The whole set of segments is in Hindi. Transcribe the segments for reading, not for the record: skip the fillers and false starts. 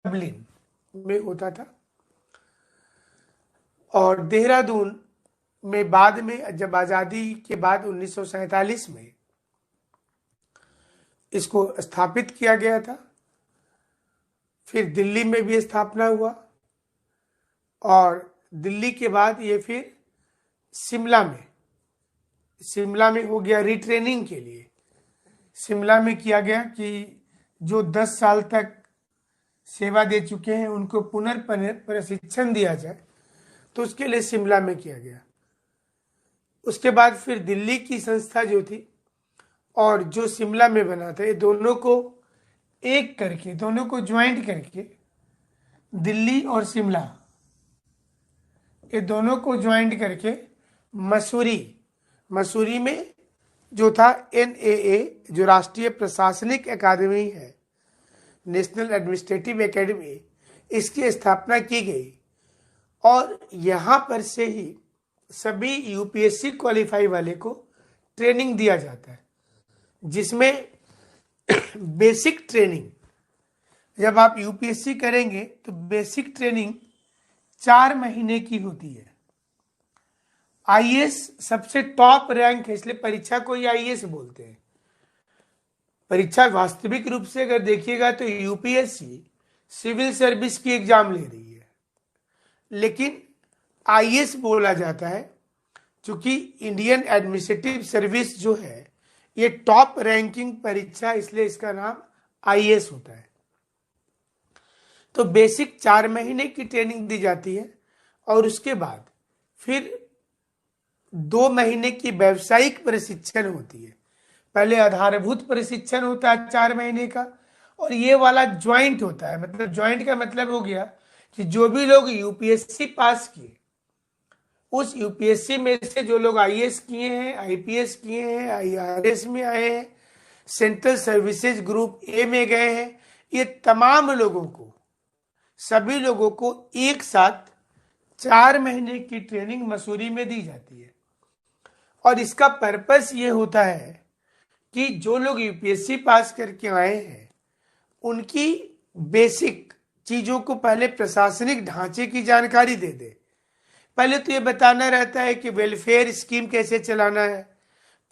डबलिन में होता था, और देहरादून में बाद में जब आज़ादी के बाद 1947 में इसको स्थापित किया गया था। फिर दिल्ली में भी स्थापना हुआ, और दिल्ली के बाद ये फिर शिमला में हो गया रिट्रेनिंग के लिए। शिमला में किया गया कि जो 10 साल तक सेवा दे चुके हैं उनको पुनर्प्रशिक्षण दिया जाए, तो उसके लिए शिमला में किया गया। उसके बाद फिर दिल्ली की संस्था जो थी और जो शिमला में बना था, ये दोनों को एक करके, दोनों को ज्वाइंट करके, दिल्ली और शिमला ये दोनों को ज्वाइंट करके मसूरी में जो था NAA, जो राष्ट्रीय प्रशासनिक अकादमी है, नेशनल एडमिनिस्ट्रेटिव एकेडमी, इसकी स्थापना की गई। और यहाँ पर से ही सभी UPSC क्वालिफाई वाले को ट्रेनिंग दिया जाता है, जिसमें बेसिक ट्रेनिंग, जब आप UPSC करेंगे तो बेसिक ट्रेनिंग 4 महीने की होती है। IAS सबसे टॉप रैंक है, इसलिए परीक्षा को ही IAS बोलते हैं। परीक्षा वास्तविक रूप से अगर देखिएगा तो UPSC सिविल सर्विस की एग्जाम ले रही है, लेकिन IAS बोला जाता है क्योंकि इंडियन एडमिनिस्ट्रेटिव सर्विस जो है ये टॉप रैंकिंग परीक्षा, इसलिए इसका नाम IAS होता है। तो बेसिक 4 महीने की ट्रेनिंग दी जाती है, और उसके बाद फिर 2 महीने की व्यावसायिक प्रशिक्षण होती है। पहले आधारभूत प्रशिक्षण होता है 4 महीने का, और ये वाला ज्वाइंट होता है। मतलब ज्वाइंट का मतलब हो गया कि जो भी लोग UPSC पास किए, उस UPSC में से जो लोग IAS किए हैं, IPS किए हैं, IRS में आए हैं, सेंट्रल सर्विसेज ग्रुप A में गए हैं, ये तमाम लोगों को, सभी लोगों को एक साथ 4 महीने की ट्रेनिंग मसूरी में दी जाती है। और इसका पर्पस ये होता है कि जो लोग UPSC पास करके आए हैं उनकी बेसिक चीजों को पहले प्रशासनिक ढांचे की जानकारी दे दे। पहले तो ये बताना रहता है कि वेलफेयर स्कीम कैसे चलाना है,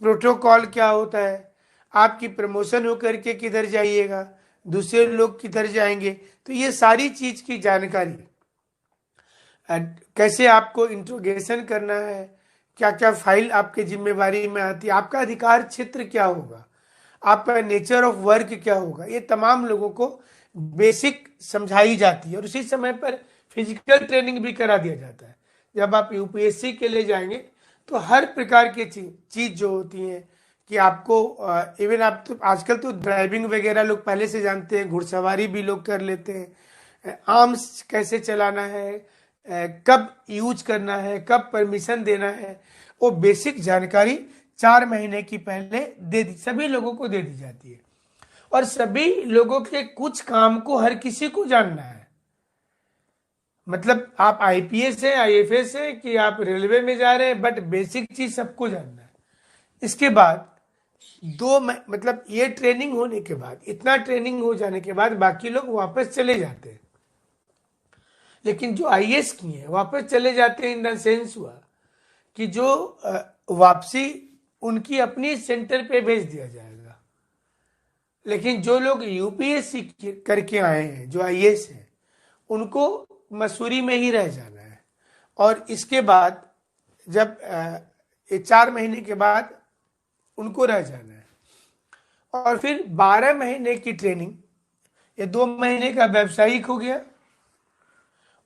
प्रोटोकॉल क्या होता है, आपकी प्रमोशन होकर के किधर जाइएगा, दूसरे लोग किधर जाएंगे, तो ये सारी चीज की जानकारी, कैसे आपको इंट्रोगेशन करना है, क्या क्या फाइल आपके जिम्मेवारी में आती है, आपका अधिकार क्षेत्र क्या होगा, आपका नेचर ऑफ वर्क क्या होगा, ये तमाम लोगों को बेसिक समझाई जाती है। और उसी समय पर फिजिकल ट्रेनिंग भी करा दिया जाता है। जब आप UPSC के लिए जाएंगे तो हर प्रकार की चीज जो होती है कि आपको इवन आप तो आजकल तो ड्राइविंग वगैरह लोग पहले से जानते हैं, घुड़सवारी भी लोग कर लेते हैं, आर्म्स कैसे चलाना है, कब यूज करना है, कब परमिशन देना है, वो बेसिक जानकारी 4 महीने की पहले सभी लोगों को दे दी जाती है। और सभी लोगों के कुछ काम को हर किसी को जानना है। मतलब आप IPS है, IFS है, कि आप रेलवे में जा रहे हैं, बट बेसिक चीज सबको जानना है। इसके बाद मतलब ये ट्रेनिंग होने के बाद, इतना ट्रेनिंग हो जाने के बाद बाकी लोग वापस चले जाते हैं। लेकिन जो IAS किए हैं वापस चले जाते हैं, इन द सेंस हुआ कि जो वापसी उनकी अपनी सेंटर पे भेज दिया जाएगा। लेकिन जो लोग UPSC करके आए हैं, जो IAS हैं, उनको मसूरी में ही रह जाना है। और इसके बाद जब 4 महीने के बाद उनको रह जाना है, और फिर 12 महीने की ट्रेनिंग, ये 2 महीने का व्यावसायिक हो गया,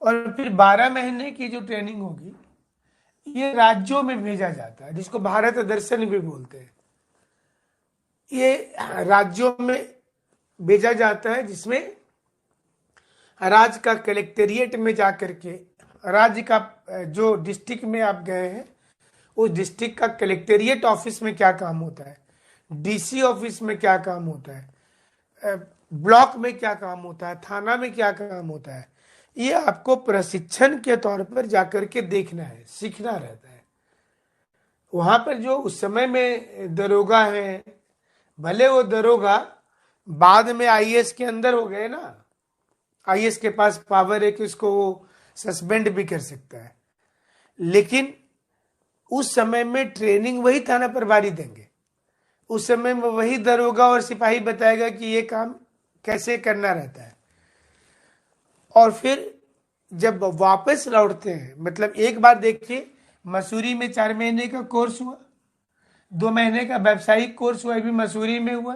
और फिर 12 महीने की जो ट्रेनिंग होगी ये राज्यों में भेजा जाता है, जिसको भारत दर्शन भी बोलते हैं। ये राज्यों में भेजा जाता है, जिसमें राज्य का कलेक्टेरिएट में जाकर के, राज्य का जो डिस्ट्रिक्ट में आप गए हैं उस डिस्ट्रिक्ट का कलेक्टेरिएट ऑफिस में क्या काम होता है, DC ऑफिस में क्या काम होता है, ब्लॉक में क्या काम होता है, थाना में क्या काम होता है, ये आपको प्रशिक्षण के तौर पर जाकर के देखना है, सीखना रहता है। वहां पर जो उस समय में दरोगा है, भले वो दरोगा बाद में IAS के अंदर हो गए ना, आईएएस के पास पावर है कि उसको वो सस्पेंड भी कर सकता है, लेकिन उस समय में ट्रेनिंग वही थाना प्रभारी देंगे। उस समय में वही दरोगा और सिपाही बताएगा कि ये काम कैसे करना रहता है। और फिर जब वापस लौटते हैं, मतलब एक बार देखिए, मसूरी में 4 महीने का कोर्स हुआ, 2 महीने का व्यावसायिक कोर्स हुआ, भी मसूरी में हुआ,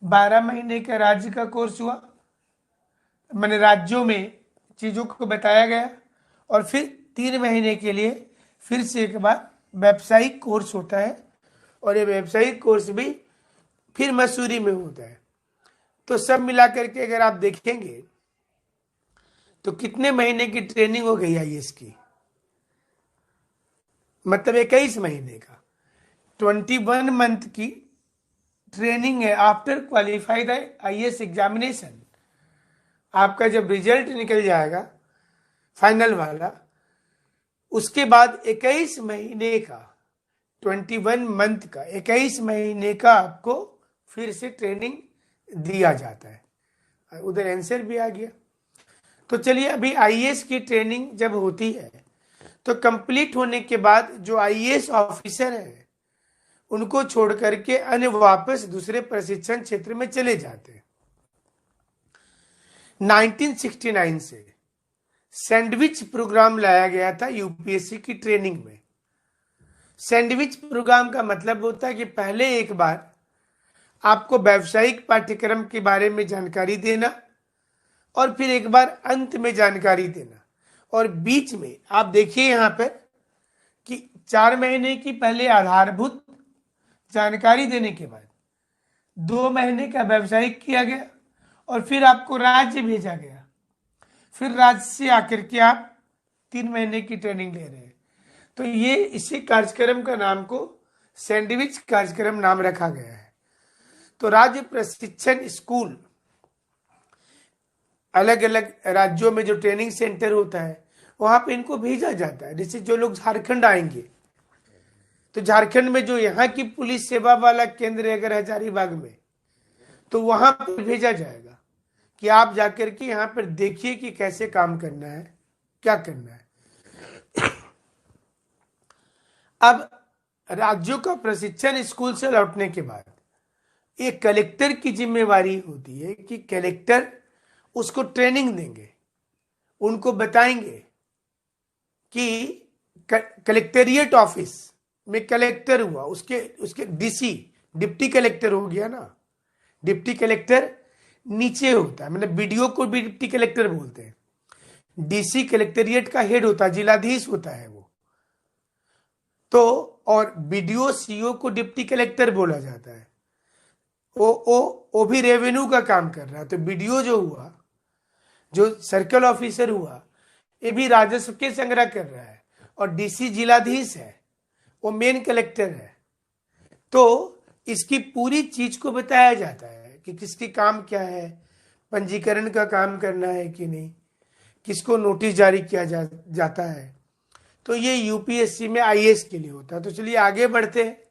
12 महीने का राज्य का कोर्स हुआ, मैंने राज्यों में चीजों को बताया गया, और फिर 3 महीने के लिए फिर से एक बार व्यावसायिक कोर्स होता है, और ये व्यावसायिक कोर्स भी फिर मसूरी में होता है। तो सब मिलाकर के अगर आप देखेंगे तो कितने महीने की ट्रेनिंग हो गई आईएएस की, मतलब 21 महीने का, 21 मंथ की ट्रेनिंग है आफ्टर क्वालिफाइड आईएएस एग्जामिनेशन। आपका जब रिजल्ट निकल जाएगा फाइनल वाला, उसके बाद 21 महीने का, 21 मंथ का 21 महीने का आपको फिर से ट्रेनिंग दिया जाता है। उधर आंसर भी आ गया। तो चलिए, अभी आईएएस की ट्रेनिंग जब होती है तो कंप्लीट होने के बाद जो आईएएस ऑफिसर है उनको छोड़ करके अन्य वापस दूसरे प्रशिक्षण क्षेत्र में चले जाते हैं। 1969 से सैंडविच प्रोग्राम लाया गया था यूपीएससी की ट्रेनिंग में। सैंडविच प्रोग्राम का मतलब होता है कि पहले एक बार आपको व्यावसायिक पाठ्यक्रम के बारे में जानकारी देना, और फिर एक बार अंत में जानकारी देना, और बीच में आप देखिए यहां पर कि 4 महीने की पहले आधारभूत जानकारी देने के बाद 2 महीने का व्यावसायिक किया गया, और फिर आपको राज्य भेजा गया, फिर राज्य से आकर के आप 3 महीने की ट्रेनिंग ले रहे हैं। तो ये इसी कार्यक्रम का नाम को सैंडविच कार्यक्रम नाम रखा गया है। तो राज्य प्रशिक्षण स्कूल, अलग अलग राज्यों में जो ट्रेनिंग सेंटर होता है वहां पे इनको भेजा जाता है। जैसे जो लोग झारखंड आएंगे तो झारखंड में जो यहाँ की पुलिस सेवा वाला केंद्र है अगर हजारीबाग में, तो वहां पर भेजा जाएगा कि आप जाकर के यहाँ पर देखिए कि कैसे काम करना है, क्या करना है। अब राज्यों का प्रशिक्षण स्कूल से लौटने के बाद एक कलेक्टर की जिम्मेवारी होती है कि कलेक्टर उसको ट्रेनिंग देंगे, उनको बताएंगे कि कलेक्टेरिएट ऑफिस में कलेक्टर हुआ, उसके डीसी, डिप्टी कलेक्टर हो गया ना। डिप्टी कलेक्टर नीचे होता है, मतलब बीडीओ को भी डिप्टी कलेक्टर बोलते हैं। डीसी कलेक्टेरिएट का हेड होता है, जिलाधीश होता है वो। तो और बीडीओ सीओ को डिप्टी कलेक्टर बोला जाता है। वो भी रेवेन्यू का काम कर रहा है। तो बीडीओ जो हुआ, जो सर्कल ऑफिसर हुआ, ये भी राजस्व के संग्रह कर रहा है, और डीसी जिलाधीश है, वो मेन कलेक्टर है। तो इसकी पूरी चीज को बताया जाता है कि किसकी काम क्या है, पंजीकरण का काम करना है कि नहीं, किसको नोटिस जारी किया जाता है। तो ये यूपीएससी में आईएएस के लिए होता है। तो चलिए आगे बढ़ते हैं।